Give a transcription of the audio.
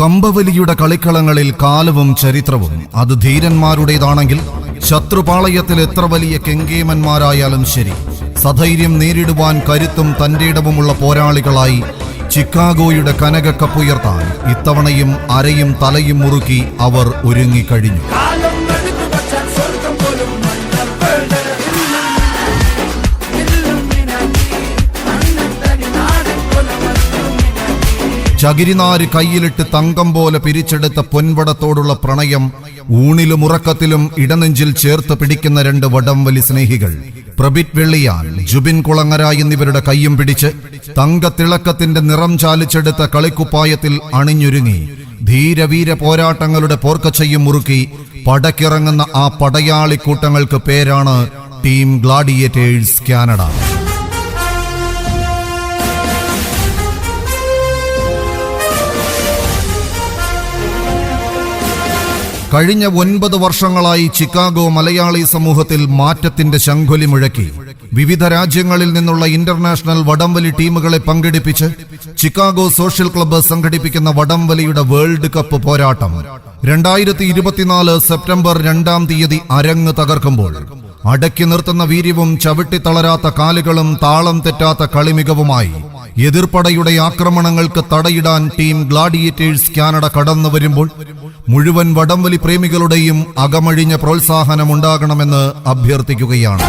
കമ്പവലിയുടെ കളിക്കളങ്ങളിൽ കാലവും ചരിത്രവും അത് ധീരന്മാരുടേതാണെങ്കിൽ ശത്രുപാളയത്തിൽ എത്ര വലിയ കെങ്കേമന്മാരായാലും ശരി, സധൈര്യം നേരിടുവാൻ കരുത്തും തന്റേടവുമുള്ള പോരാളികളായി ചിക്കാഗോയുടെ കനകക്കപ്പുയർത്താൻ ഇത്തവണയും അരയും തലയും മുറുക്കി അവർ ഒരുങ്ങിക്കഴിഞ്ഞു. ചകിരിനാര് കയ്യിലിട്ട് തങ്കം പോലെ പിരിച്ചെടുത്ത പൊൻവടത്തോടുള്ള പ്രണയം ഊണിലും ഉറക്കത്തിലും ഇടനെഞ്ചിൽ ചേർത്ത് പിടിക്കുന്ന രണ്ട് വടംവലി സ്നേഹികൾ പ്രബിറ്റ് വെള്ളിയാൻ, ജുബിൻ കുളങ്ങര എന്നിവരുടെ കയ്യും പിടിച്ച് തങ്കത്തിളക്കത്തിന്റെ നിറം ചാലിച്ചെടുത്ത കളിക്കുപ്പായത്തിൽ അണിഞ്ഞൊരുങ്ങി ധീരവീര പോരാട്ടങ്ങളുടെ പോർക്കച്ചയും മുറുക്കി പടക്കിറങ്ങുന്ന ആ പടയാളിക്കൂട്ടങ്ങൾക്ക് പേരാണ് ടീം ഗ്ലാഡിയേറ്റേഴ്സ് കാനഡ. കഴിഞ്ഞ 9 വർഷങ്ങളായി ചിക്കാഗോ മലയാളി സമൂഹത്തിൽ മാറ്റത്തിന്റെ ശംഖൊലി മുഴക്കി വിവിധ രാജ്യങ്ങളിൽ നിന്നുള്ള ഇന്റർനാഷണൽ വടംവലി ടീമുകളെ പങ്കെടുപ്പിച്ച് ചിക്കാഗോ സോഷ്യൽ ക്ലബ്ബ് സംഘടിപ്പിക്കുന്ന വടംവലിയുടെ വേൾഡ് കപ്പ് പോരാട്ടം 2024 സെപ്റ്റംബർ 2-ാം തീയതി അരങ്ങ് തകർക്കുമ്പോൾ അടക്കി നിർത്തുന്ന വീര്യവും ചവിട്ടിത്തളരാത്ത കാലുകളും താളം തെറ്റാത്ത കളിമികവുമായി എതിർപ്പടയുടെ ആക്രമണങ്ങൾക്ക് തടയിടാൻ ടീം ഗ്ലാഡിയേറ്റേഴ്സ് കാനഡ കടന്നു വരുമ്പോൾ മുഴുവൻ വടംവലി പ്രേമികളുടെയും അകമഴിഞ്ഞ പ്രോത്സാഹനമുണ്ടാകണമെന്ന് അഭ്യർത്ഥിക്കുകയാണ്.